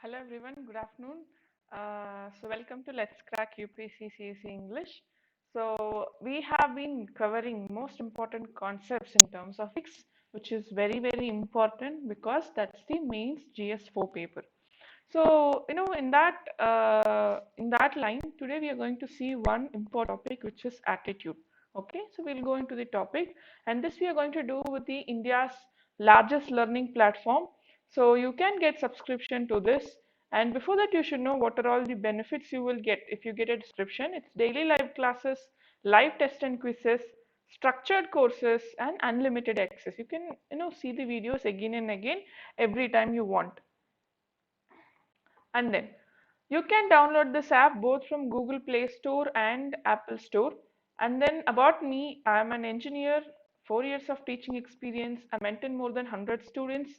Hello everyone, good afternoon. Welcome to Let's Crack UPSC CSE English. So we have been covering most important concepts in terms of ethics, which is very important because that's the mains GS4 paper. So in that line, today we are going to see one important topic, which is attitude. Okay, so we'll go into the topic, and this we are going to do with the India's largest learning platform. So you can get subscription to this, and before that, you should know what are all the benefits you will get if you get a subscription. It's daily live classes, live test and quizzes, structured courses, and unlimited access. You can see the videos again and again every time you want. And then you can download this app both from Google Play Store and Apple Store. And then about me, I am an engineer, 4 years of teaching experience. I mentor more than 100 students.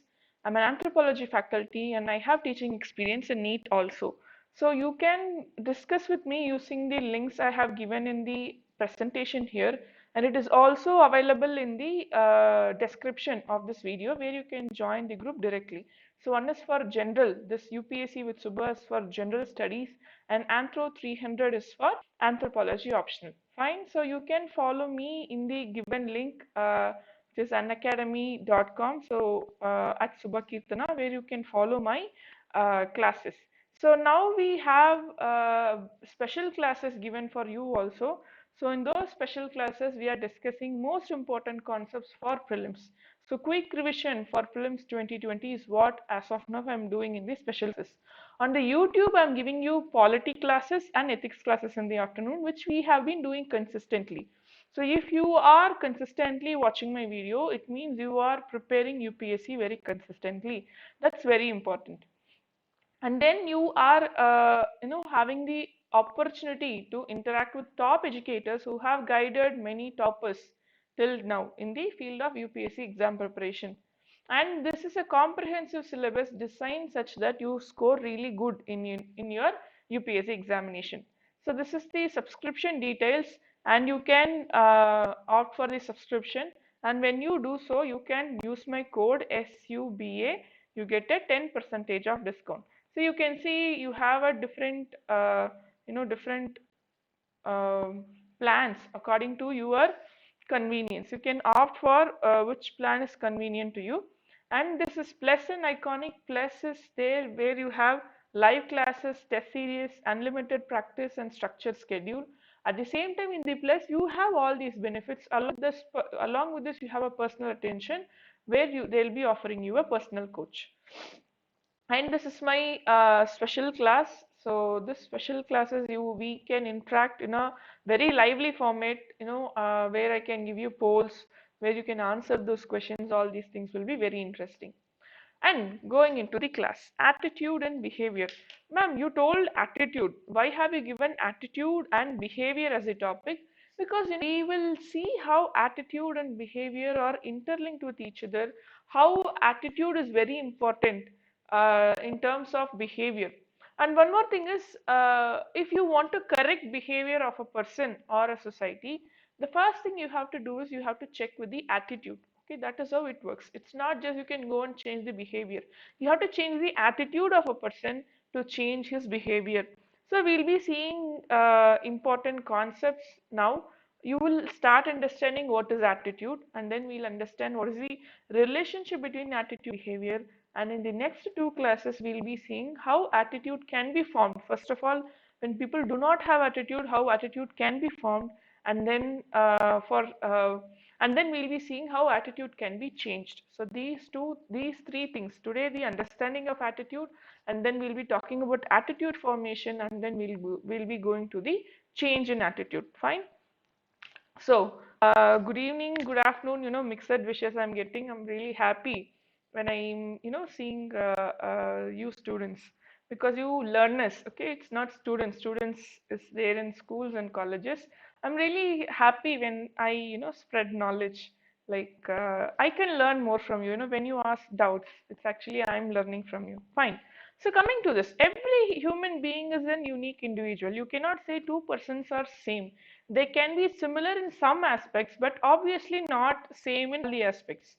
I'm an anthropology faculty and I have teaching experience in NEET also. So you can discuss with me using the links I have given in the presentation here, and it is also available in the description of this video where you can join the group directly. So one is for general, this UPSC with Suba is for general studies, and Anthro 300 is for anthropology optional. Fine, so you can follow me in the given link, which is unacademy.com, so at Suba Keerthana, where you can follow my classes. So now we have special classes given for you also. So in those special classes, we are discussing most important concepts for prelims. So quick revision for prelims 2020 is what as of now I'm doing in the special classes. On the YouTube, I'm giving you polity classes and ethics classes in the afternoon, which we have been doing consistently. So if you are consistently watching my video, it means you are preparing UPSC very consistently. That's very important. And then you are having the opportunity to interact with top educators who have guided many toppers till now in the field of UPSC exam preparation. And this is a comprehensive syllabus designed such that you score really good in your UPSC examination. So this is the subscription details, and you can opt for the subscription, and when you do so, you can use my code SUBA. You get a 10% of discount. So you can see you have a different plans according to your convenience. You can opt for which plan is convenient to you. And this is plus and iconic. Plus is there where you have live classes, test series, unlimited practice, and structured schedule. At the same time, in the plus, you have all these benefits. Along with this, you have a personal attention where they'll be offering you a personal coach. And this is my special class. So this special classes we can interact in a very lively format, where I can give you polls where you can answer those questions. All these things will be very interesting. And going into the class, attitude and behavior. Ma'am, you told attitude. Why have you given attitude and behavior as a topic? Because we will see how attitude and behavior are interlinked with each other, how attitude is very important in terms of behavior. And one more thing is, if you want to correct behavior of a person or a society, the first thing you have to do is you have to check with the attitude. Okay, that is how it works. It's not just you can go and change the behavior. You have to change the attitude of a person to change his behavior. So we'll be seeing important concepts now. You will start understanding what is attitude, and then we'll understand what is the relationship between attitude and behavior. And in the next two classes, we'll be seeing how attitude can be formed. First of all, when people do not have attitude, how attitude can be formed, and then and then we'll be seeing how attitude can be changed. So these three things today: the understanding of attitude, and then we'll be talking about attitude formation, and then we'll be going to the change in attitude. Fine. So, good evening, good afternoon, mixed wishes I'm getting. I'm really happy when I'm, seeing you students, because you learners, okay, it's not students. Students is there in schools and colleges. I'm really happy when I, spread knowledge. Like, I can learn more from you, when you ask doubts, it's actually I'm learning from you. Fine. So coming to this, every human being is an unique individual. You cannot say two persons are same. They can be similar in some aspects, but obviously not same in all the aspects.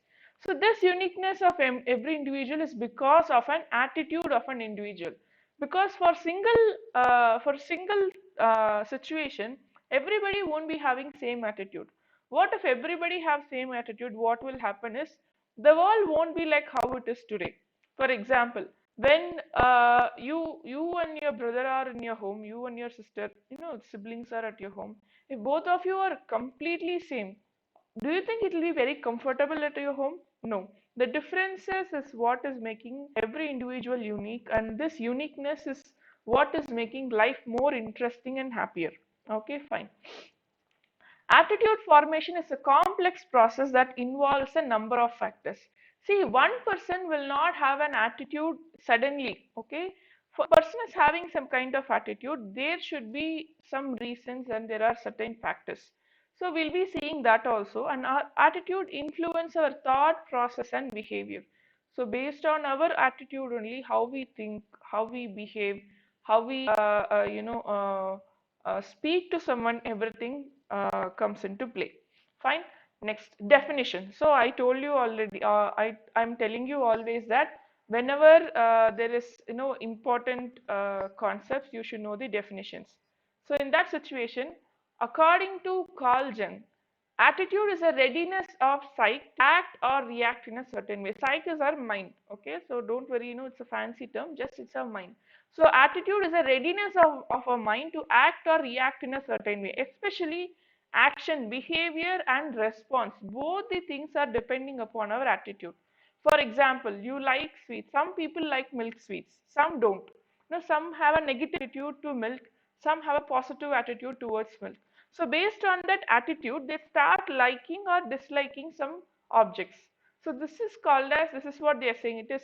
So this uniqueness of every individual is because of an attitude of an individual. Because for single situation, everybody won't be having same attitude. What if everybody have same attitude? What will happen is the world won't be like how it is today. For example, when you and your brother are in your home, you and your sister, siblings are at your home. If both of you are completely same, do you think it will be very comfortable at your home? No. The differences is what is making every individual unique, and this uniqueness is what is making life more interesting and happier. Okay, fine. Attitude formation is a complex process that involves a number of factors. See, one person will not have an attitude suddenly, okay? For a person is having some kind of attitude, there should be some reasons and there are certain factors. So we'll be seeing that also, and our attitude influence our thought process and behavior. So based on our attitude only, how we think, how we behave, how we speak to someone, everything comes into play. Fine. Next, definition. So I told you already, I'm telling you always that whenever there is important concepts, you should know the definitions. So in that situation, according to Carl Jung, attitude is a readiness of psyche to act or react in a certain way. Psyche is our mind. Okay, so don't worry, it's a fancy term, just it's our mind. So attitude is a readiness of a mind to act or react in a certain way, especially action, behavior and response. Both the things are depending upon our attitude. For example, you like sweets. Some people like milk sweets, some don't. Some have a negative attitude to milk, some have a positive attitude towards milk. So based on that attitude, they start liking or disliking some objects. So this is what they are saying. It is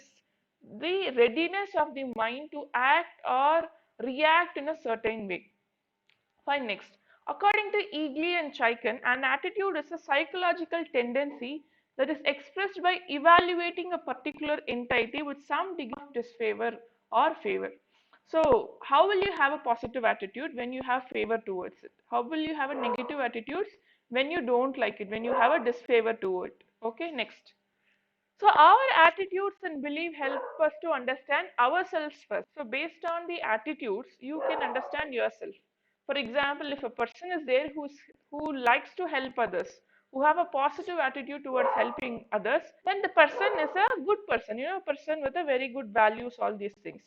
the readiness of the mind to act or react in a certain way. Fine, next. According to Eagly and Chaikin, an attitude is a psychological tendency that is expressed by evaluating a particular entity with some degree of disfavor or favor. So, how will you have a positive attitude when you have favor towards it? How will you have a negative attitude when you don't like it, when you have a disfavor toward it? Okay, next. So our attitudes and belief help us to understand ourselves first. So based on the attitudes, you can understand yourself. For example, if a person is there who likes to help others, who have a positive attitude towards helping others, then the person is a good person, a person with a very good values, all these things.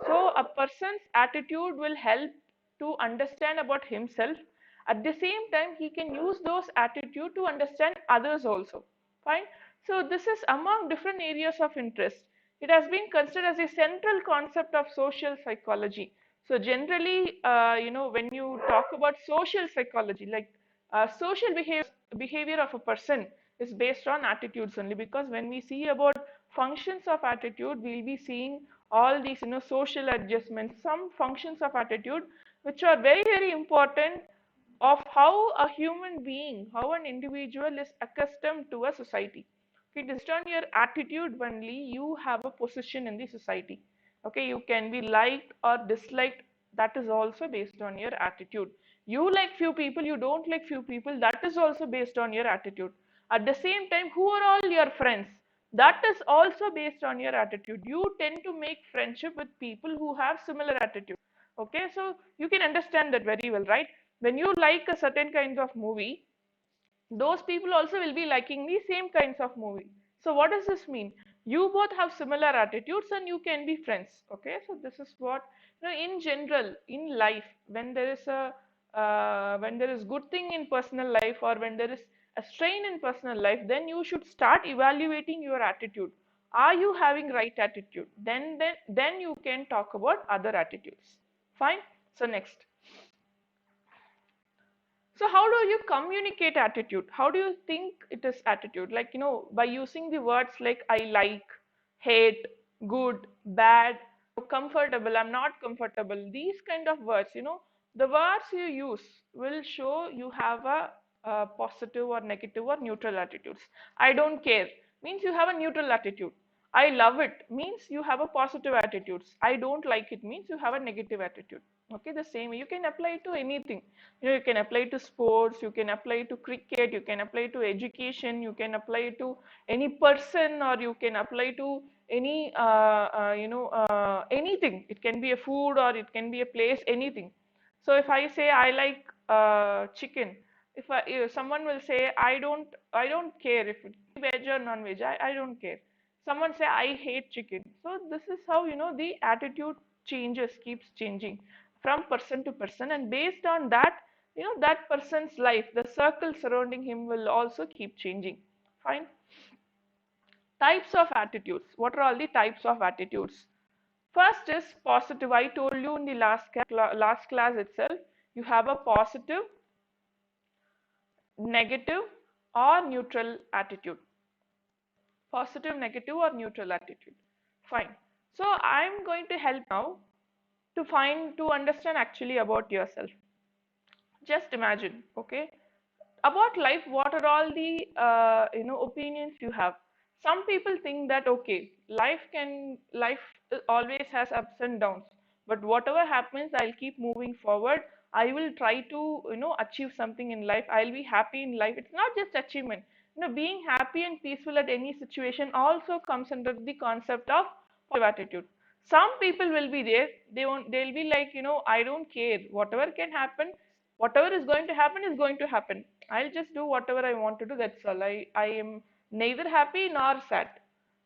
So a person's attitude will help to understand about himself. At the same time, he can use those attitude to understand others also. Fine. So this is among different areas of interest. It has been considered as a central concept of social psychology. So generally, when you talk about social psychology, like social behavior of a person is based on attitudes only, because when we see about functions of attitude, we'll be seeing all these, social adjustments, some functions of attitude, which are very, very important of how a human being, how an individual is accustomed to a society. Okay, based on your attitude only, you have a position in the society. Okay, you can be liked or disliked. That is also based on your attitude. You like few people, you don't like few people. That is also based on your attitude. At the same time, who are all your friends? That is also based on your attitude. You tend to make friendship with people who have similar attitude. Okay, so you can understand that very well, right? When you like a certain kind of movie, those people also will be liking the same kinds of movie. So what does this mean? You both have similar attitudes and you can be friends. Okay, so this is what, in general in life, when there is a when there is good thing in personal life, or when there is a strain in personal life, then you should start evaluating your attitude. Are you having right attitude? Then you can talk about other attitudes. Fine. So next. So how do you communicate attitude? How do you think it is attitude? Like, by using the words like I like, hate, good, bad, comfortable, I'm not comfortable. These kind of words, the words you use will show you have a positive or negative or neutral attitudes. I don't care means you have a neutral attitude. I love it means you have a positive attitudes. I don't like it means you have a negative attitude. Okay, the same you can apply it to anything. You can apply it to sports, you can apply it to cricket, you can apply it to education, you can apply it to any person, or you can apply to any anything. It can be a food or it can be a place, anything. So if I say I like chicken, if someone will say I don't care if it's veg or non-veg, I don't care. Someone say I hate chicken. So this is how the attitude changes, keeps changing from person to person, and based on that, that person's life, the circle surrounding him will also keep changing. Fine. Types of attitudes. What are all the types of attitudes? First is positive. I told you in the last class itself, you have a positive, negative, or neutral attitude. Positive, negative, or neutral attitude. Fine. So I'm going to help now to understand actually about yourself. Just imagine, okay, about life, what are all the opinions you have. Some people think that okay, life always has ups and downs, but whatever happens, I'll keep moving forward. I will try to achieve something in life. I'll be happy in life. It's not just achievement. Being happy and peaceful at any situation also comes under the concept of positive attitude. Some people will be there, they'll be like, I don't care, whatever can happen, whatever is going to happen is going to happen. I'll just do whatever I want to do. That's all. I am neither happy nor sad.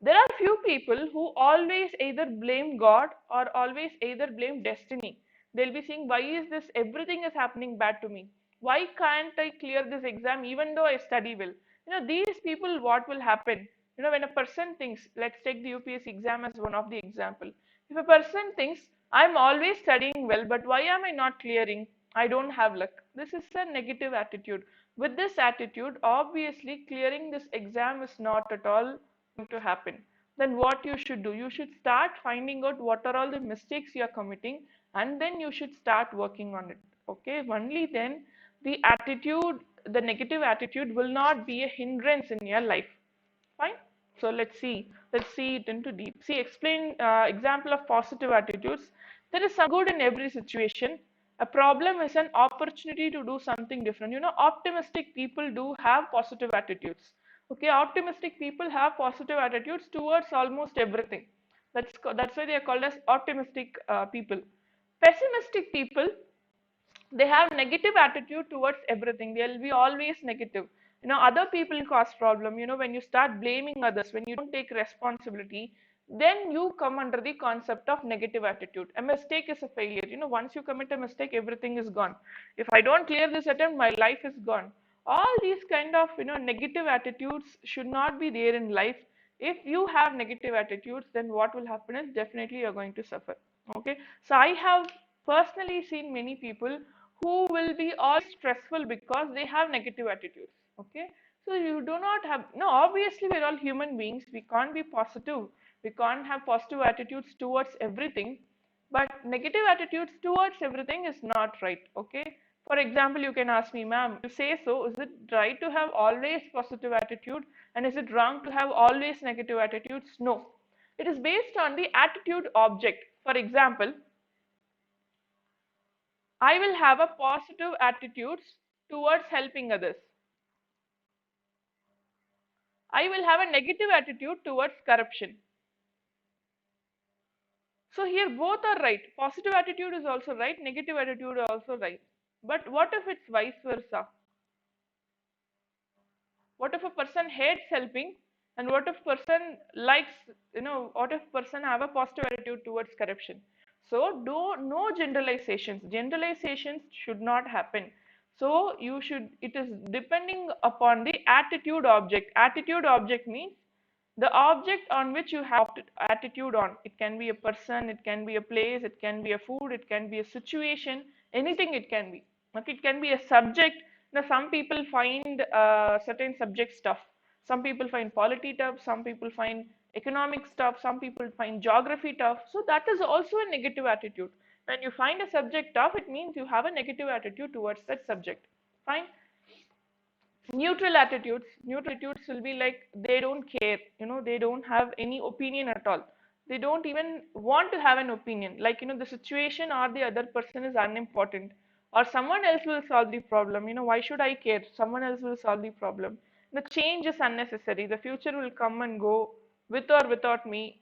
There are few people who always either blame God or always either blame destiny. They'll be saying, why is this, everything is happening bad to me? Why can't I clear this exam even though I study well? These people, what will happen? When a person thinks, let's take the UPSC exam as one of the example. If a person thinks, I'm always studying well, but why am I not clearing? I don't have luck. This is a negative attitude. With this attitude, obviously clearing this exam is not at all going to happen. Then what you should do? You should start finding out what are all the mistakes you are committing, and then you should start working on it. Okay, only then the negative attitude will not be a hindrance in your life. Fine. So let's see it into deep. See, explain example of positive attitudes. There is some good in every situation. A problem is an opportunity to do something different. Optimistic people do have positive attitudes. Okay, optimistic people have positive attitudes towards almost everything. That's why they are called as optimistic people. Pessimistic people, they have negative attitude towards everything. They'll be always negative. Other people cause problem. When you start blaming others, when you don't take responsibility, then you come under the concept of negative attitude. A mistake is a failure. Once you commit a mistake, everything is gone. If I don't clear this attempt, my life is gone. All these kind of negative attitudes should not be there in life. If you have negative attitudes, then what will happen is definitely you're going to suffer. Okay, so I have personally seen many people who will be all stressful because they have negative attitudes. Okay, so you do not have, no, obviously we're all human beings, we can't be positive, we can't have positive attitudes towards everything, but negative attitudes towards everything is not right. Okay, for example, you can ask me, ma'am, you say, so is it right to have always positive attitude and is it wrong to have always negative attitudes? No, it is based on the attitude object. For example, I will have a positive attitudes towards helping others. I will have a negative attitude towards corruption. So here both are right. Positive attitude is also right, negative attitude is also right. But what if it's vice versa? What if a person hates helping, and what if person likes, what if person have a positive attitude towards corruption? So no generalizations. Generalizations should not happen. So you should, it is depending upon the attitude object. Attitude object means the object on which you have attitude on. It can be a person, it can be a place, it can be a food, it can be a situation, anything it can be. Okay, it can be a subject. Now some people find certain subjects tough, some people find polity tough, some people find economics tough, some people find geography tough. So that is also a negative attitude. When you find a subject tough, it means you have a negative attitude towards that subject. Fine. Neutral attitudes will be like they don't care, they don't have any opinion at all. They don't even want to have an opinion, like, the situation or the other person is unimportant, or someone else will solve the problem. Why should I care? Someone else will solve the problem. The change is unnecessary. The future will come and go with or without me.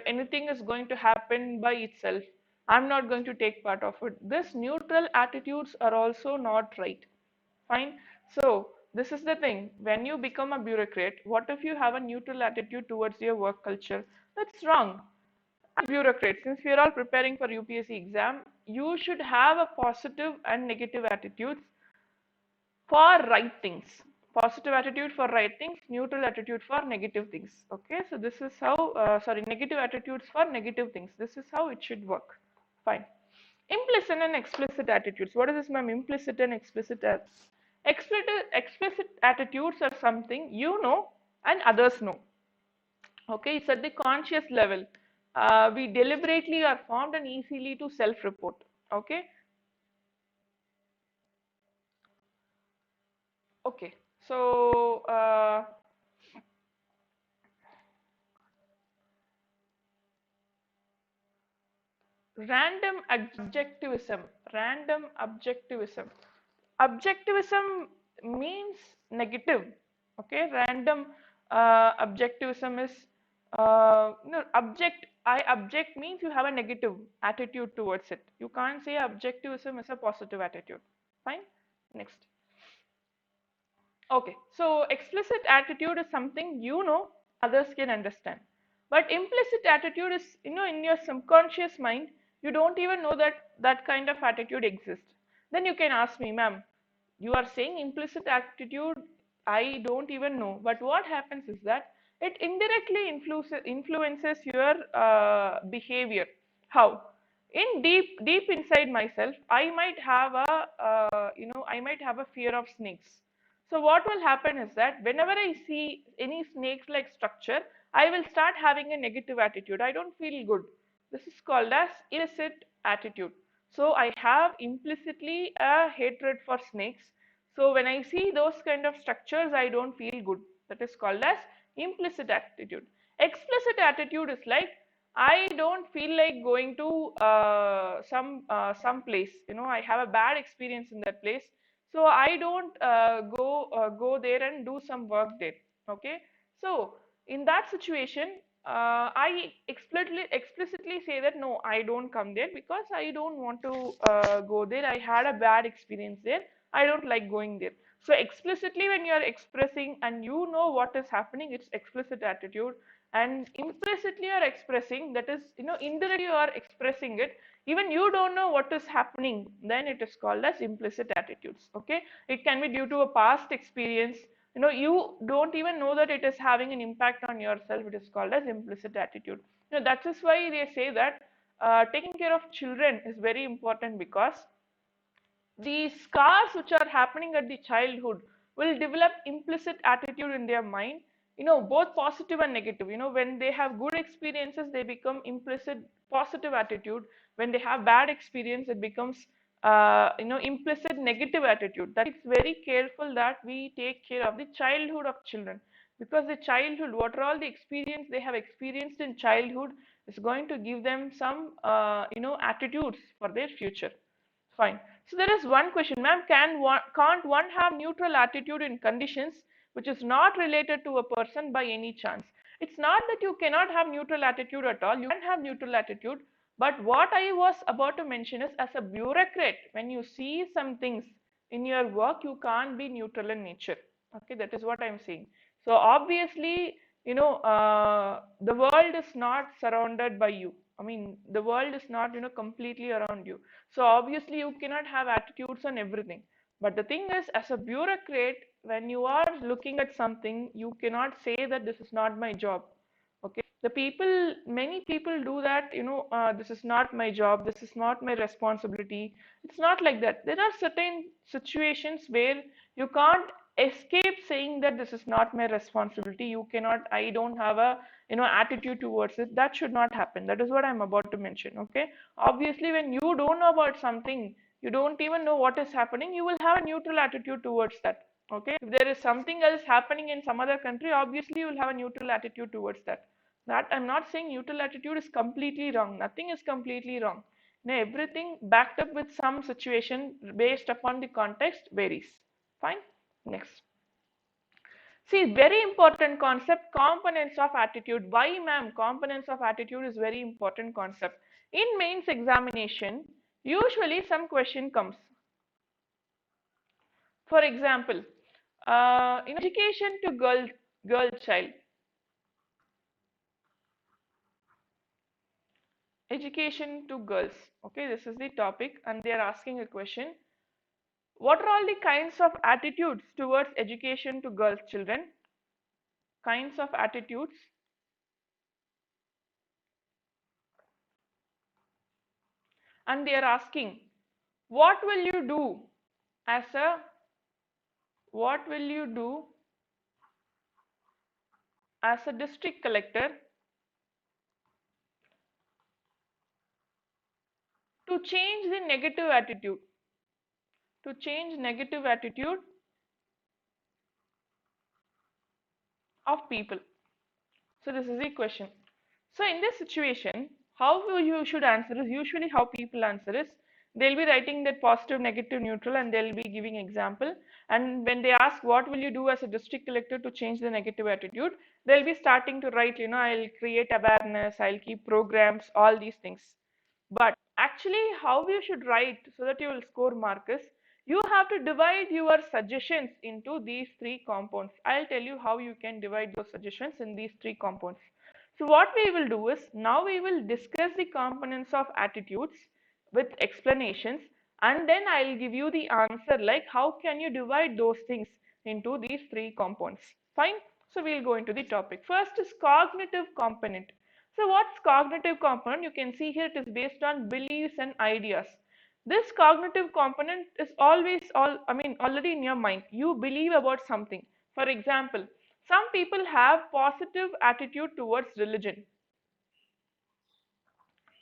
Anything is going to happen by itself. I'm not going to take part of it. This neutral attitudes are also not right. Fine. So this is the thing. When you become a bureaucrat, what if you have a neutral attitude towards your work culture? That's wrong. As a bureaucrat, since we are all preparing for UPSC exam, you should have a positive and negative attitudes for right things. Positive attitude for right things, neutral attitude for negative things. Okay, so this is how, sorry, negative attitudes for negative things. This is how it should work. Fine. Implicit and explicit attitudes. What is this, ma'am? Implicit and explicit. Explicit attitudes are something you know and others know. Okay, it's at the conscious level. We deliberately are formed and easily to self-report. Okay. Okay. So random objectivism. Random objectivism. Objectivism means negative. Okay, random objectivism is no, I object means you have a negative attitude towards it. You can't say objectivism is a positive attitude. Fine. Next. Okay, so explicit attitude is something others can understand. But implicit attitude is, in your subconscious mind, you don't even know that that kind of attitude exists. Then you can ask me, ma'am, you are saying implicit attitude, I don't even know. But what happens is that it indirectly influences your behavior. How? In deep inside myself, I might have a fear of snakes. So what will happen is that whenever I see any snakes like structure, I will start having a negative attitude. I don't feel good. This is called as implicit attitude. So I have implicitly a hatred for snakes. So when I see those kind of structures, I don't feel good. That is called as implicit attitude. Explicit attitude is like I don't feel like going to some place. I have a bad experience in that place, so I don't go there and do some work there. Okay, so in that situation, I explicitly say that no, I don't come there because I don't want to go there. I had a bad experience there. I don't like going there. So explicitly, when you are expressing and you know what is happening, it's explicit attitude. And implicitly you are expressing, that is, indirectly you are expressing it, even you don't know what is happening, then it is called as implicit attitudes. Okay, it can be due to a past experience. You don't even know that it is having an impact on yourself. It is called as implicit attitude. That is why they say that taking care of children is very important, because the scars which are happening at the childhood will develop implicit attitude in their mind, both positive and negative. When they have good experiences, they become implicit positive attitude. When they have bad experience, it becomes implicit negative attitude. That it's very careful that we take care of the childhood of children, because the childhood, what are all the experience they have experienced in childhood, is going to give them some attitudes for their future. Fine. So there is one question, ma'am. Can't one have neutral attitude in conditions which is not related to a person by any chance? It's not that you cannot have neutral attitude at all. You can have neutral attitude. But what I was about to mention is, as a bureaucrat, when you see some things in your work, you can't be neutral in nature. Okay, that is what I'm saying. So obviously, the world is not surrounded by you. I mean, the world is not, completely around you. So obviously you cannot have attitudes on everything. But the thing is, as a bureaucrat, when you are looking at something, you cannot say that this is not my job. Okay, many people do that. This is not my job. This is not my responsibility. It's not like that. There are certain situations where you can't escape saying that this is not my responsibility. You cannot. I don't have a attitude towards it. That should not happen. That is what I'm about to mention. Okay, obviously when you don't know about something, you don't even know what is happening, you will have a neutral attitude towards that. Okay, if there is something else happening in some other country, obviously you will have a neutral attitude towards that. That I'm not saying neutral attitude is completely wrong. Nothing is completely wrong. Now, everything backed up with some situation based upon the context varies. Fine. Next. See, very important concept, components of attitude. Why, ma'am? Components of attitude is very important concept. In mains examination, usually some question comes. For example, in education to girl child, education to girls. Okay, this is the topic, and they are asking a question. What are all the kinds of attitudes towards education to girls children? Kinds of attitudes, and they are asking, what will you do as a what will you do as a district collector to change the negative attitude? To change negative attitude of people. So this is the question. So in this situation, how you should answer is usually how people answer is they'll be writing that positive, negative, neutral, and they'll be giving example. And when they ask what will you do as a district collector to change the negative attitude, they'll be starting to write, I'll create awareness, I'll keep programs, all these things. But actually, how you should write so that you will score mark is you have to divide your suggestions into these three compounds. I'll tell you how you can divide those suggestions in these three compounds. So what we will do is now we will discuss the components of attitudes with explanations, and then I'll give you the answer like how can you divide those things into these three compounds. Fine. So we'll go into the topic. First is cognitive component. So what's cognitive component? You can see here it is based on beliefs and ideas. This cognitive component is already in your mind. You believe about something. For example, some people have positive attitude towards religion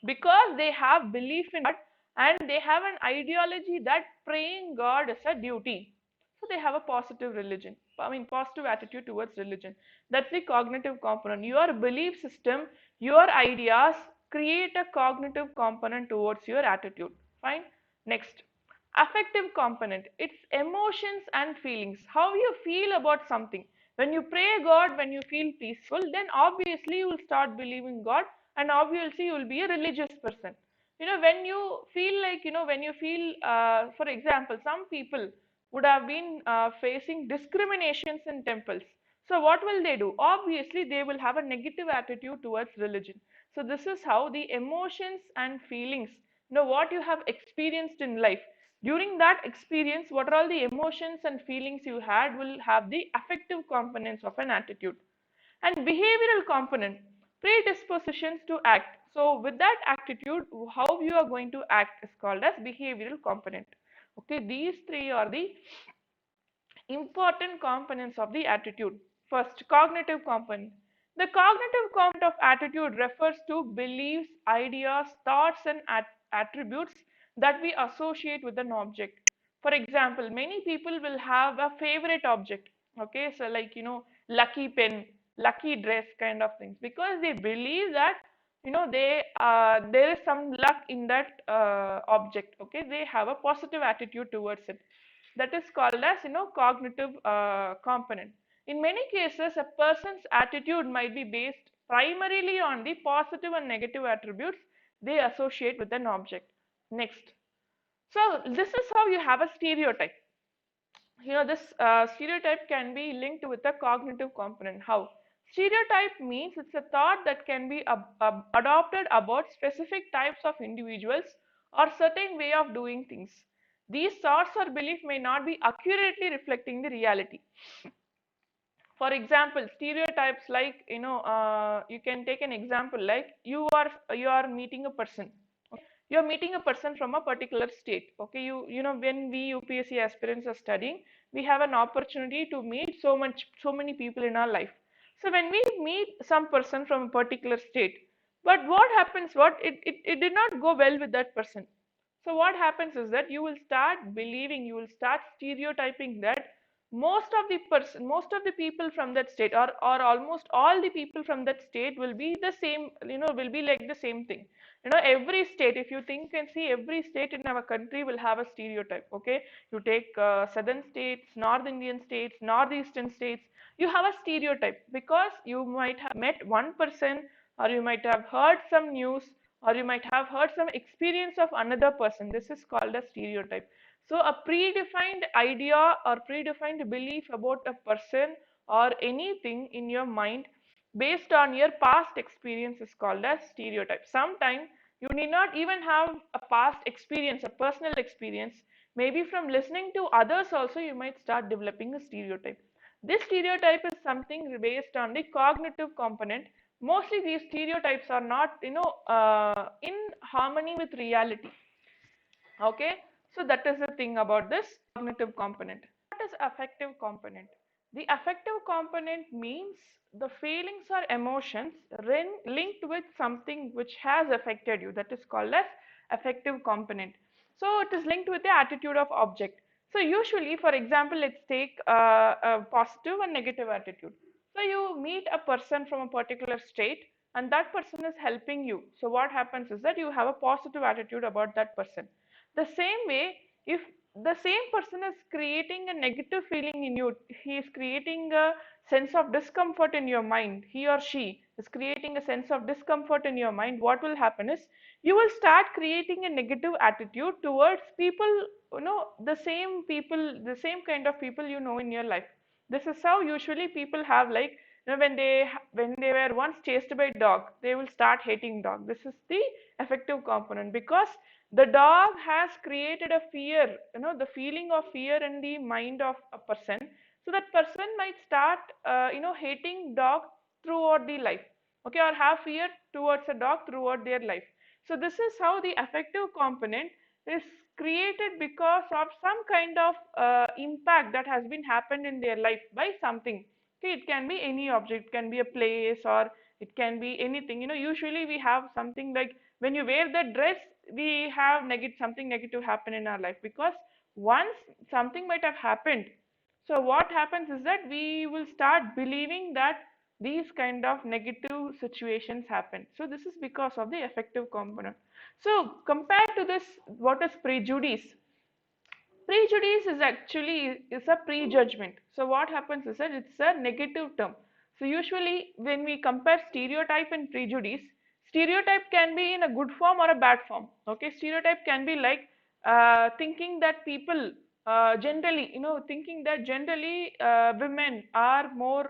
because they have belief in God and they have an ideology that praying God is a duty. So they have a positive religion. Positive attitude towards religion. That's the cognitive component. Your belief system, your ideas create a cognitive component towards your attitude. Fine. Next, affective component. It's emotions and feelings. How you feel about something. When you pray God, when you feel peaceful, then obviously you will start believing God, and obviously you will be a religious person. When you feel like, when you feel, for example, some people would have been facing discriminations in temples. So what will they do? Obviously, they will have a negative attitude towards religion. So this is how the emotions and feelings, what you have experienced in life. During that experience, what are all the emotions and feelings you had will have the affective components of an attitude. And behavioral component, predispositions to act. So with that attitude, how you are going to act is called as behavioral component. Okay, these three are the important components of the attitude. First, cognitive component. The cognitive component of attitude refers to beliefs, ideas, thoughts, and attributes that we associate with an object. For example, many people will have a favorite object. Okay, so like, lucky pen, lucky dress kind of things, because they believe that, there is some luck in that object. Okay, they have a positive attitude towards it. That is called as, cognitive component. In many cases, a person's attitude might be based primarily on the positive and negative attributes they associate with an object. Next, so this is how you have a stereotype. This stereotype can be linked with a cognitive component. How? Stereotype means it's a thought that can be adopted about specific types of individuals or certain way of doing things. These thoughts or belief may not be accurately reflecting the reality. For example, stereotypes like, you can take an example like you are meeting a person. You're meeting a person from a particular state. Okay, when we UPSC aspirants are studying, we have an opportunity to meet so many people in our life. So when we meet some person from a particular state, but what happens, it did not go well with that person. So what happens is that you will start believing, you will start stereotyping that most of the people from that state, or almost all the people from that state will be the same, will be like the same thing. Every state, if you think and see, every state in our country will have a stereotype. Okay, you take southern states, north Indian states, northeastern states, you have a stereotype because you might have met one person, or you might have heard some news, or you might have heard some experience of another person. This is called a stereotype. So a predefined idea or predefined belief about a person or anything in your mind based on your past experience is called as stereotype. Sometimes you need not even have a past experience, a personal experience. Maybe from listening to others also you might start developing a stereotype. This stereotype is something based on the cognitive component. Mostly these stereotypes are not, in harmony with reality. Okay, so that is the thing about this cognitive component. What is affective component? The affective component means the feelings or emotions linked with something which has affected you. That is called as affective component. So it is linked with the attitude of object. So usually, for example, let's take a positive and negative attitude. So you meet a person from a particular state and that person is helping you. So what happens is that you have a positive attitude about that person. The same way, if the same person is creating a negative feeling in you, he is creating a sense of discomfort in your mind, he or she is creating a sense of discomfort in your mind, what will happen is you will start creating a negative attitude towards people, the same people, the same kind of people in your life. This is how usually people have, like, when they were once chased by dog, they will start hating dog. This is the affective component, because the dog has created a fear, the feeling of fear in the mind of a person. So that person might start, hating dog throughout the life. Okay, or have fear towards a dog throughout their life. So this is how the affective component is created because of some kind of impact that has been happened in their life by something. Okay, it can be any object, it can be a place, or it can be anything. Usually we have something like, when you wear the dress, we have something negative happen in our life, because once something might have happened. So what happens is that we will start believing that these kind of negative situations happen. So this is because of the affective component. So compared to this, what is prejudice? Prejudice is actually is a prejudgment. So what happens is that it's a negative term. So usually when we compare stereotype and prejudice, stereotype can be in a good form or a bad form. Okay, stereotype can be like thinking that people generally, thinking that generally women are more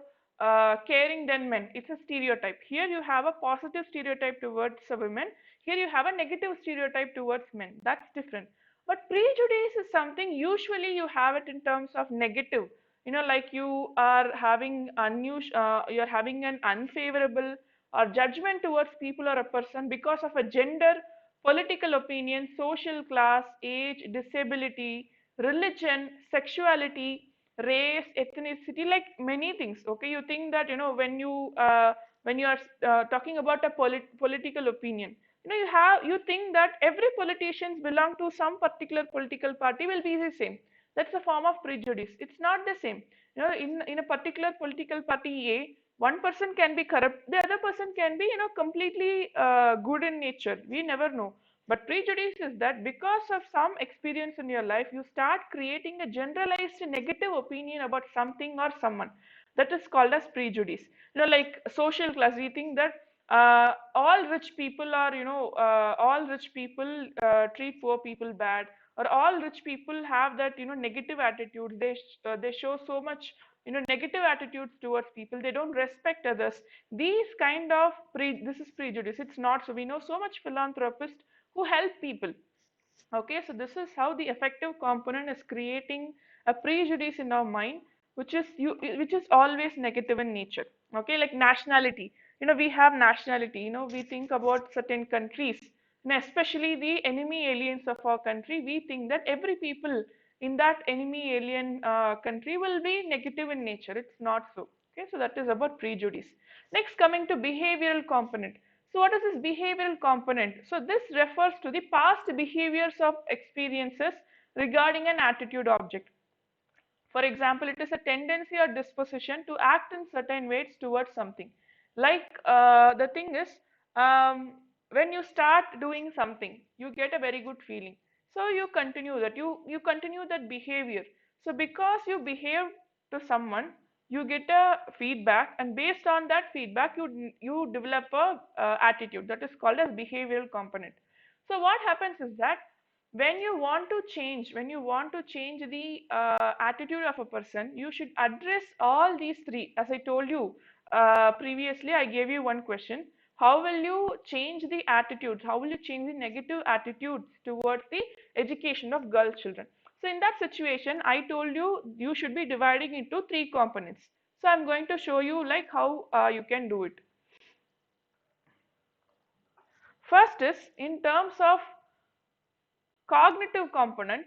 caring than men. It's a stereotype. Here you have a positive stereotype towards a women. Here you have a negative stereotype towards men. That's different. But prejudice is something usually you have it in terms of negative. Like you are having you're having an unfavorable or judgment towards people or a person because of a gender, political opinion, social class, age, disability, religion, sexuality, race, ethnicity, like many things. Okay, you think that when you are talking about a political opinion, you think that every politicians belong to some particular political party will be the same. That's a form of prejudice. It's not the same. In a particular political party A, one person can be corrupt, the other person can be completely good in nature. We never know. But prejudice is that because of some experience in your life, you start creating a generalized negative opinion about something or someone. That is called as prejudice. Like social class, we think that all rich people are, all rich people treat poor people bad, or all rich people have that, negative attitude. They show so much, negative attitudes towards people. They don't respect others. These kind of this is prejudice. It's not so. We know so much philanthropists who help people. Okay, so this is how the affective component is creating a prejudice in our mind, which is always negative in nature. Okay, like nationality. We have nationality. We think about certain countries, and especially the enemy aliens of our country. We think that every people in that enemy alien country will be negative in nature. It's not so. Okay, so that is about prejudice. Next, coming to behavioral component. So what is this behavioral component? So this refers to the past behaviors of experiences regarding an attitude object. For example, it is a tendency or disposition to act in certain ways towards something. Like the thing is, when you start doing something, you get a very good feeling. So you continue that. You continue that behavior. So because you behave to someone, you get a feedback, and based on that feedback, you develop a attitude that is called as behavioral component. So what happens is that when you want to change the attitude of a person, you should address all these three. As I told you previously, I gave you one question: how will you change the attitudes, how will you change the negative attitudes towards the education of girl children? So in that situation, I told you you should be dividing into three components. So I'm going to show you like how you can do it. First is in terms of cognitive component.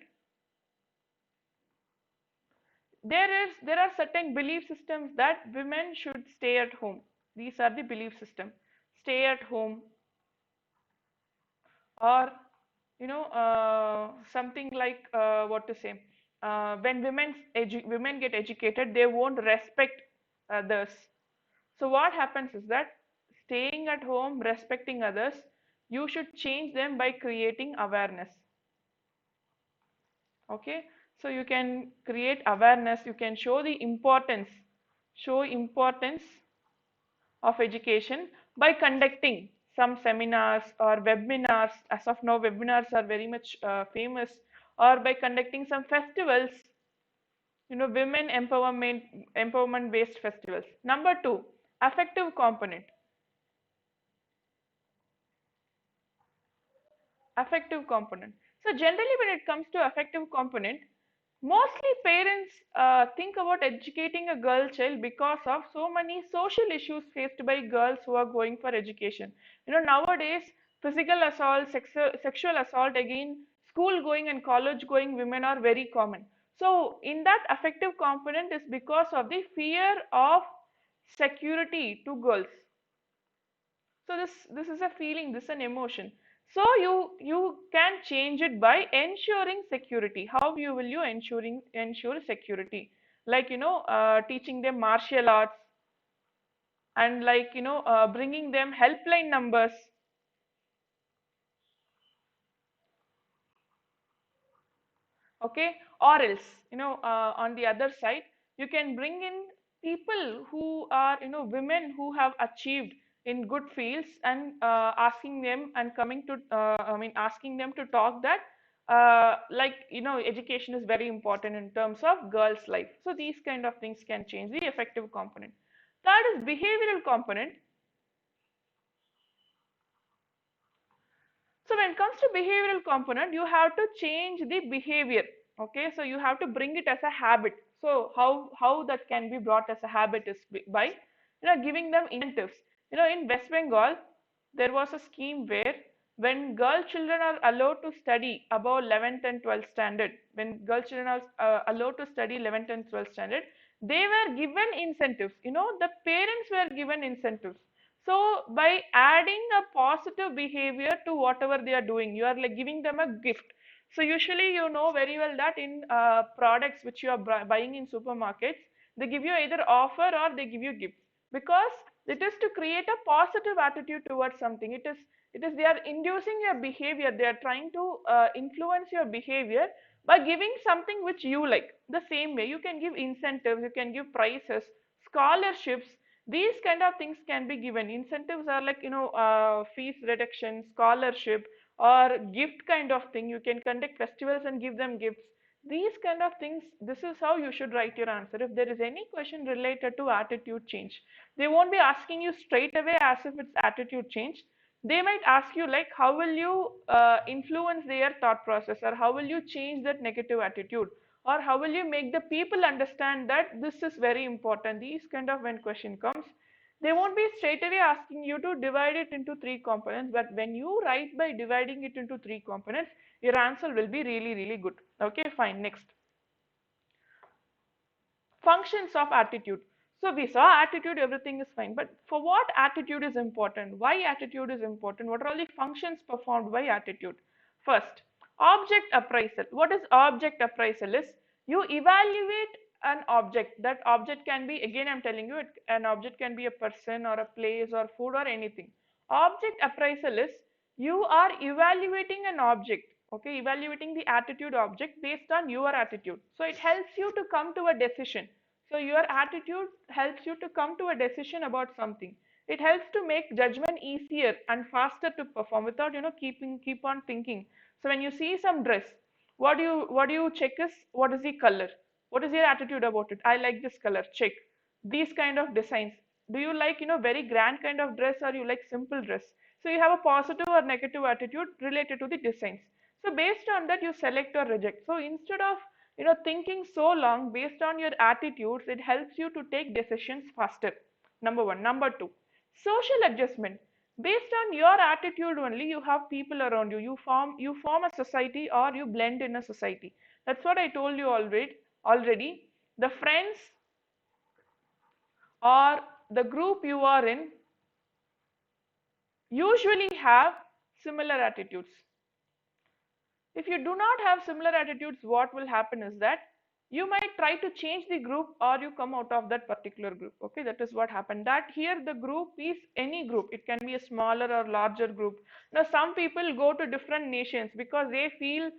There are certain belief systems that women should stay at home. These are the belief system: stay at home, or something like what to say, when women get educated, they won't respect others. So what happens is that staying at home, respecting others, you should change them by creating awareness. Okay, so you can create awareness, you can show importance of education by conducting some seminars or webinars. As of now, webinars are very much famous. Or by conducting some festivals, women empowerment based festivals. Number two, affective component. Affective component. So generally when it comes to affective component, mostly parents think about educating a girl child because of so many social issues faced by girls who are going for education. Nowadays, physical assault, sexual assault, again, school going and college going women are very common. So in that, affective component is because of the fear of security to girls. So this is a feeling, this is an emotion. So you can change it by ensuring security. How will you ensure security? Like teaching them martial arts, and like bringing them helpline numbers. Okay, or else on the other side, you can bring in people who are women who have achieved in good fields, and asking them and coming to asking them to talk that like education is very important in terms of girls life. So these kind of things can change the effective component. Third is behavioral component. So when it comes to behavioral component, you have to change the behavior. Okay, so you have to bring it as a habit. So how that can be brought as a habit is by giving them incentives. In West Bengal, there was a scheme where when girl children are allowed to study above 11th and 12th standard, when girl children are allowed to study 11th and 12th standard, they were given incentives. The parents were given incentives. So by adding a positive behavior to whatever they are doing, you are like giving them a gift. So usually you know very well that in products which you are buying in supermarkets, they give you either offer or they give you gifts, because it is to create a positive attitude towards something. It is they are inducing your behavior. They are trying to influence your behavior by giving something which you like. The same way you can give incentives, you can give prizes, scholarships. These kind of things can be given. Incentives are like fees reduction, scholarship, or gift kind of thing. You can conduct festivals and give them gifts. These kind of things, this is how you should write your answer. If there is any question related to attitude change, they won't be asking you straight away as if it's attitude change. They might ask you like how will you influence their thought process, or how will you change that negative attitude, or how will you make the people understand that this is very important. These kind of, when question comes, they won't be straight away asking you to divide it into three components, but when you write by dividing it into three components, your answer will be really good. Okay, fine. Next, functions of attitude. So we saw attitude, everything is fine, but for what attitude is important, why attitude is important, what are all the functions performed by attitude? First, object appraisal. What is object appraisal? Is you evaluate an object. That object can be, again I'm telling you, an object can be a person or a place or food or anything. Object appraisal is you are evaluating an object, okay, evaluating the attitude object based on your attitude. So it helps you to come to a decision. So your attitude helps you to come to a decision about something. It helps to make judgment easier and faster to perform without, keep on thinking. So when you see some dress, what do you check is, what is the color? What is your attitude about it? I like this color, check. These kind of designs. Do you like, very grand kind of dress, or you like simple dress? So you have a positive or negative attitude related to the designs. So based on that, you select or reject. So instead of, thinking so long based on your attitudes, it helps you to take decisions faster. Number one. Number two, social adjustment. Based on your attitude only, you have people around you. You form a society, or you blend in a society. That's what I told you already. The friends or the group you are in usually have similar attitudes. If you do not have similar attitudes, what will happen is that you might try to change the group, or you come out of that particular group. Okay, that is what happened. That here the group is any group. It can be a smaller or larger group. Now some people go to different nations because they feel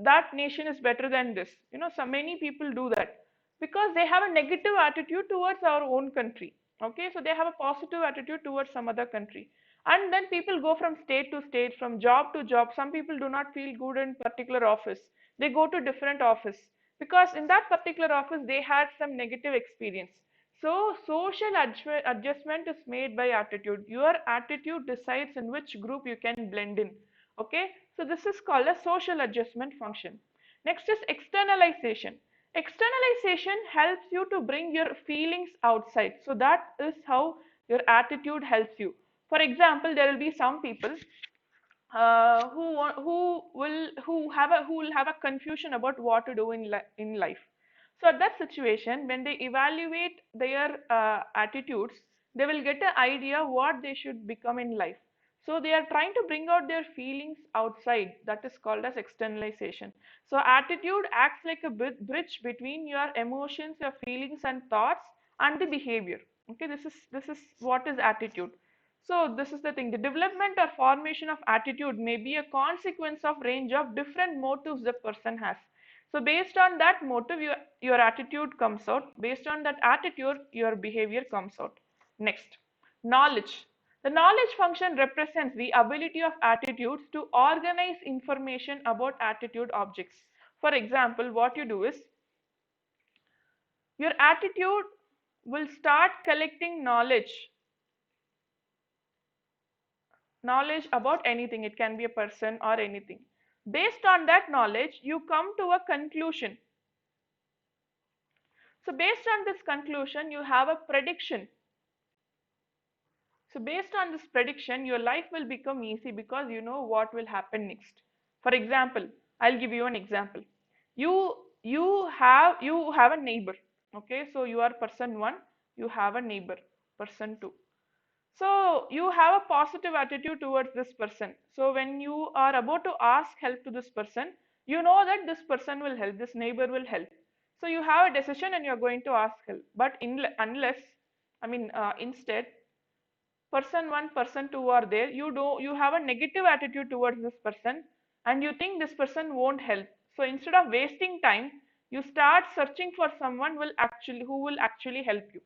that nation is better than this. So many people do that because they have a negative attitude towards our own country. Okay, so they have a positive attitude towards some other country. And then people go from state to state, from job to job. Some people do not feel good in particular office. They go to different office because in that particular office they had some negative experience. So social adjustment is made by attitude. Your attitude decides in which group you can blend in. Okay, so this is called a social adjustment function. Next is externalization. Externalization helps you to bring your feelings outside. So that is how your attitude helps you. For example, there will be some people who will have a confusion about what to do in life. So at that situation, when they evaluate their attitudes, they will get an idea what they should become in life. So they are trying to bring out their feelings outside. That is called as externalization. So attitude acts like a bridge between your emotions, your feelings and thoughts, and the behavior. Okay, this is what is attitude. So this is the thing. The development or formation of attitude may be a consequence of range of different motives the person has. So based on that motive, your attitude comes out. Based on that attitude, your behavior comes out. Next, knowledge. The knowledge function represents the ability of attitudes to organize information about attitude objects. For example, what you do is, your attitude will start collecting knowledge about anything. It can be a person or anything. Based on that knowledge, you come to a conclusion. So based on this conclusion, you have a prediction. So based on this prediction, your life will become easy because you know what will happen next. For example, I'll give you an example. You have a neighbor. Okay, so you are person 1, you have a neighbor, person 2. So you have a positive attitude towards this person. So when you are about to ask help to this person, you know that this person will help, this neighbor will help. So you have a decision and you're going to ask help. But instead, person 1, person 2 are there. You have a negative attitude towards this person, and you think this person won't help. So instead of wasting time, you start searching for someone who will actually help you.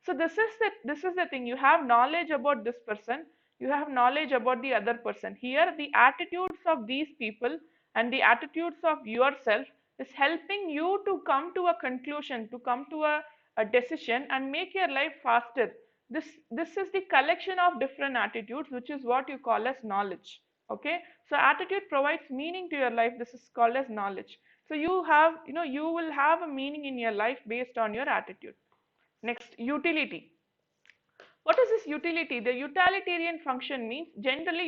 So this is the thing. You have knowledge about this person, you have knowledge about the other person. Here the attitudes of these people and the attitudes of yourself is helping you to come to a conclusion, to come to a decision and make your life faster. This is the collection of different attitudes, which is what you call as knowledge. Okay, so attitude provides meaning to your life. This is called as knowledge. So you will have a meaning in your life based on your attitude. Next, utility. What is this utility? The utilitarian function means, generally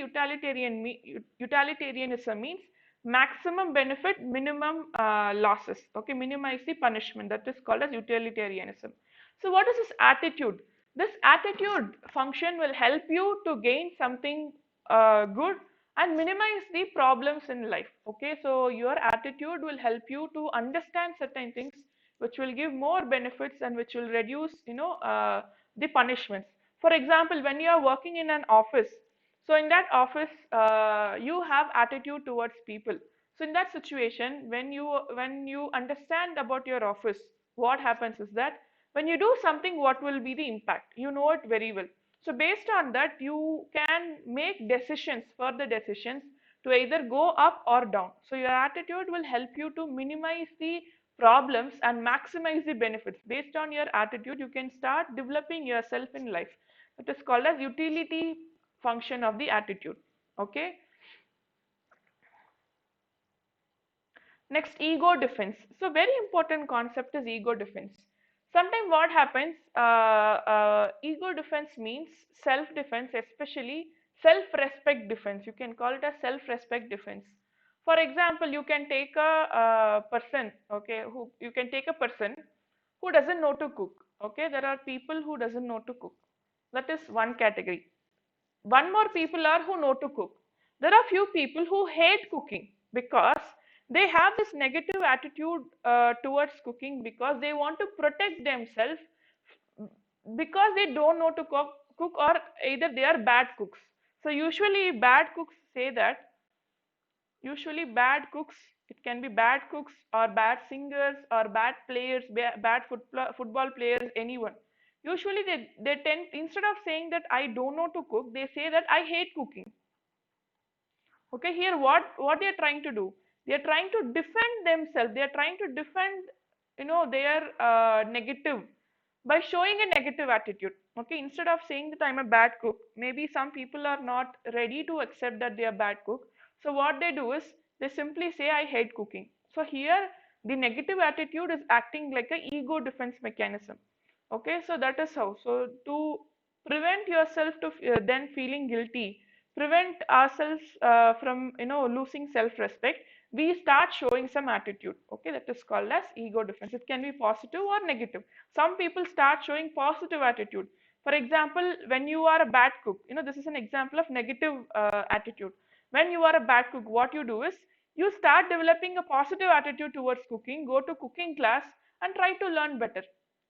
utilitarianism means maximum benefit, minimum losses. Okay, minimize the punishment. That is called as utilitarianism. So what is this attitude? This attitude function will help you to gain something good and minimize the problems in life. Okay, so your attitude will help you to understand certain things. which will give more benefits and which will reduce, the punishments. For example, when you are working in an office, so in that office, you have attitude towards people. So in that situation, when you understand about your office, what happens is that when you do something, what will be the impact? You know it very well. So based on that, you can make decisions, further decisions, to either go up or down. So your attitude will help you to minimize the problems and maximize the benefits. Based on your attitude, you can start developing yourself in life. It is called as utility function of the attitude. Okay. Next, ego defense. So very important concept is ego defense. Sometimes what happens, ego defense means self-defense, especially self-respect defense. You can call it a self-respect defense. For example, you can take a person, okay, you can take a person who doesn't know to cook. Okay, there are people who doesn't know to cook. That is one category. One more people are who know to cook. There are few people who hate cooking because they have this negative attitude towards cooking, because they want to protect themselves, because they don't know to cook, or either they are bad cooks. So usually bad cooks say that, usually bad cooks, it can be bad cooks or bad singers or bad players, bad football players, anyone. Usually they tend, instead of saying that I don't know to cook, they say that I hate cooking. Okay, here what they are trying to do, they are trying to defend themselves, they are trying to defend, their negative, by showing a negative attitude. Okay, instead of saying that I'm a bad cook, maybe some people are not ready to accept that they are bad cook. So what they do is they simply say I hate cooking. So here the negative attitude is acting like a ego defense mechanism. Okay, so that is how. So to prevent yourself to then feeling guilty, prevent ourselves from losing self-respect, we start showing some attitude. Okay, that is called as ego defense. It can be positive or negative. Some people start showing positive attitude. For example, when you are a bad cook, this is an example of negative attitude. When you are a bad cook, what you do is you start developing a positive attitude towards cooking, go to cooking class and try to learn better.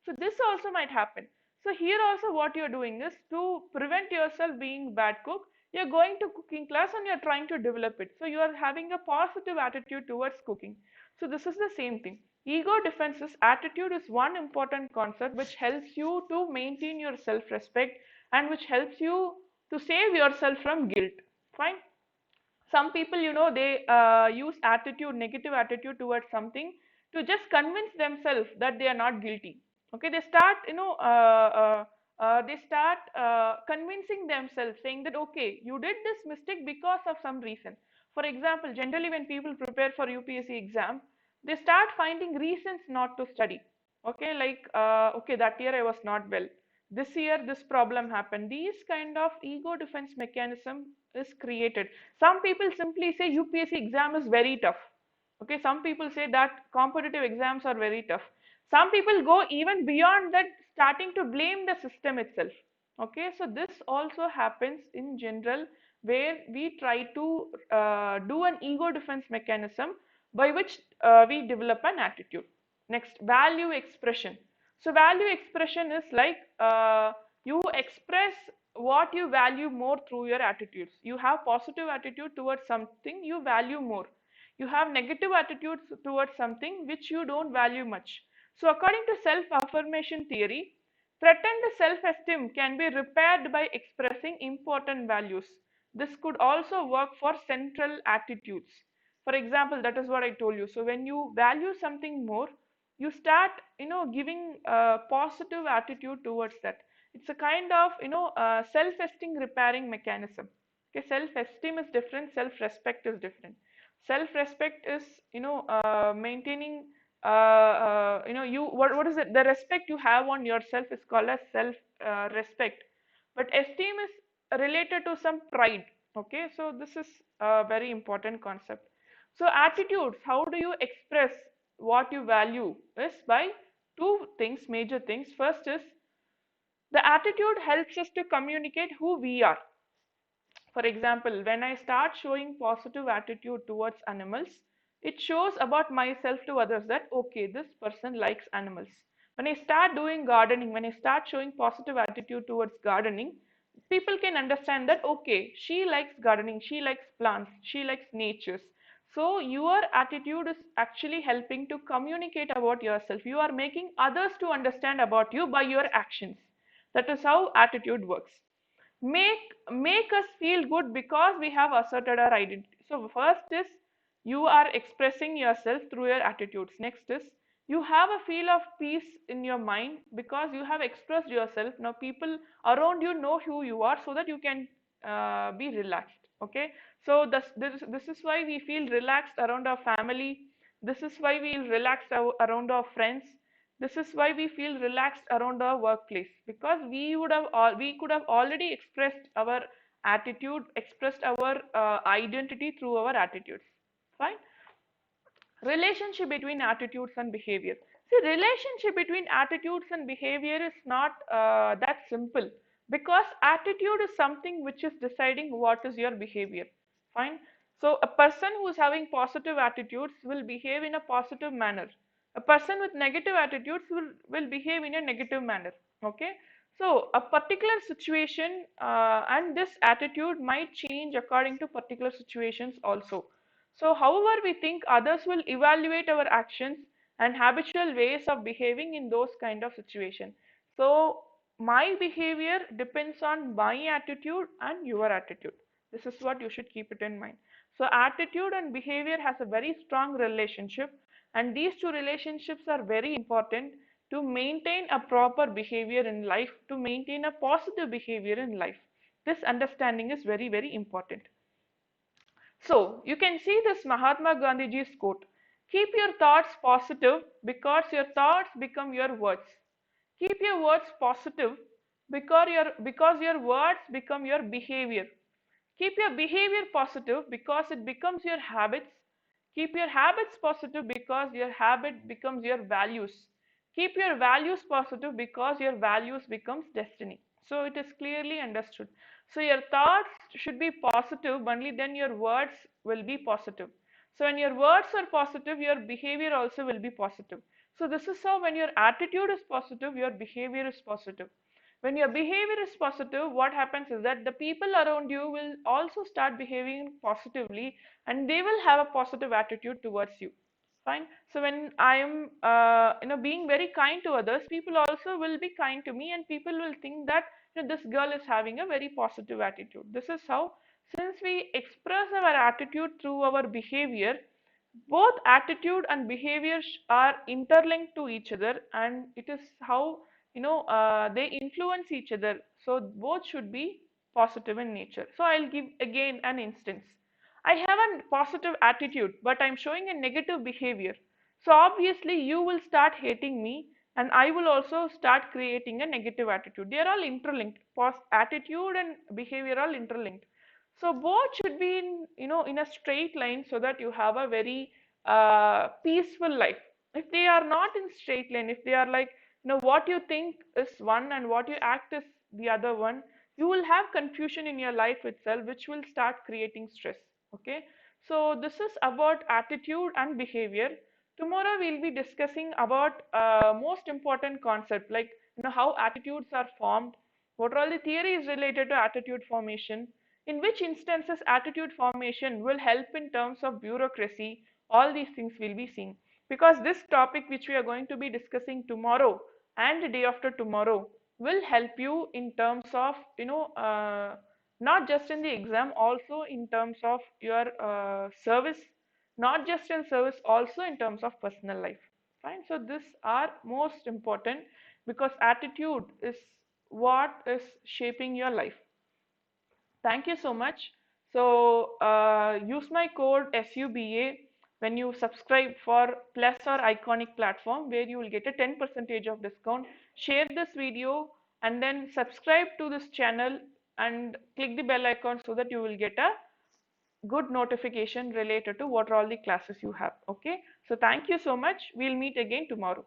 So this also might happen. So here also what you're doing is, to prevent yourself being bad cook, you're going to cooking class and you're trying to develop it. So you are having a positive attitude towards cooking. So this is the same thing. Ego defenses attitude is one important concept which helps you to maintain your self-respect and which helps you to save yourself from guilt. Fine. Some people, they use attitude, negative attitude towards something, to just convince themselves that they are not guilty. Okay, they start, they start convincing themselves, saying that okay, you did this mistake because of some reason. For example, generally when people prepare for UPSC exam, they start finding reasons not to study. Okay, like okay, that year I was not well, this year this problem happened. These kind of ego defense mechanism is created. Some people simply say UPSC exam is very tough. Okay, some people say that competitive exams are very tough. Some people go even beyond that, starting to blame the system itself. Okay, so this also happens in general, where we try to do an ego defense mechanism by which we develop an attitude. Next, value expression. So value expression is like you express what you value more through your attitudes. You have positive attitude towards something you value more. You have negative attitudes towards something which you don't value much. So according to self-affirmation theory, threatened self-esteem can be repaired by expressing important values. This could also work for central attitudes. For example, that is what I told you. So when you value something more, you start giving a positive attitude towards that. It's a kind of self-esteem repairing mechanism. Okay, self-esteem is different, self-respect is different. Self-respect is maintaining what is it, the respect you have on yourself is called as self respect, but esteem is related to some pride. Okay, so this is a very important concept. So attitudes, how do you express what you value, is by two things, major things. First is, the attitude helps us to communicate who we are. For example, when I start showing positive attitude towards animals, It shows about myself to others that, okay, this person likes animals. When I start doing gardening, when I start showing positive attitude towards gardening, people can understand that, okay, she likes gardening, she likes plants, she likes natures. So your attitude is actually helping to communicate about yourself. You are making others to understand about you by your actions. That is how attitude works. Make us feel good because we have asserted our identity. So first is you are expressing yourself through your attitudes. Next is you have a feel of peace in your mind because you have expressed yourself. Now people around you know who you are, so that you can be relaxed. Okay, so this is why we feel relaxed around our family. This is why we feel relaxed around our friends. This is why we feel relaxed around our workplace, because we could have already expressed our attitude, expressed our identity through our attitudes. Fine. Relationship between attitudes and behavior. See, relationship between attitudes and behavior is not that simple, because attitude is something which is deciding what is your behavior. Fine. So a person who is having positive attitudes will behave in a positive manner. A person with negative attitudes will behave in a negative manner. Okay. So a particular situation and this attitude might change according to particular situations also. So, however, we think others will evaluate our actions and habitual ways of behaving in those kind of situations. So, my behavior depends on my attitude and your attitude. This is what you should keep it in mind. So, attitude and behavior has a very strong relationship, and these two relationships are very important to maintain a proper behavior in life, to maintain a positive behavior in life. This understanding is very, very important. So you can see this Mahatma Gandhiji's quote: keep your thoughts positive because your thoughts become your words. Keep your words positive because your words become your behavior. Keep your behavior positive because it becomes your habits. Keep your habits positive because your habit becomes your values. Keep your values positive because your values becomes destiny. So it is clearly understood. So your thoughts should be positive, only then your words will be positive. So when your words are positive, your behavior also will be positive. So this is how, when your attitude is positive, your behavior is positive. When your behavior is positive, what happens is that the people around you will also start behaving positively, and they will have a positive attitude towards you. Fine. So when I am being very kind to others, people also will be kind to me, and people will think that, this girl is having a very positive attitude. This is how, since we express our attitude through our behavior, both attitude and behavior are interlinked to each other, and it is how, they influence each other. So both should be positive in nature. So I'll give again an instance. I have a positive attitude, but I'm showing a negative behavior. So obviously you will start hating me, and I will also start creating a negative attitude. They are all interlinked. Attitude and behavior are interlinked. So both should be in a straight line, so that you have a very peaceful life. If they are not in straight line, if they are like, what you think is one and what you act is the other one, you will have confusion in your life itself, which will start creating stress. Okay, so this is about attitude and behavior. Tomorrow we'll be discussing about most important concept, like, how attitudes are formed, what are all the theories related to attitude formation, in which instances attitude formation will help in terms of bureaucracy. All these things we'll be seeing, because this topic which we are going to be discussing tomorrow and the day after tomorrow will help you in terms of, not just in the exam, also in terms of your service, not just in service, also in terms of personal life. Fine. So these are most important, because attitude is what is shaping your life. Thank you so much. So use my code SUBA when you subscribe for Plus or Iconic platform, where you will get a 10% of discount. Share this video and then subscribe to this channel and click the bell icon, so that you will get a good notification related to what are all the classes you have. Okay. So thank you so much. We'll meet again tomorrow.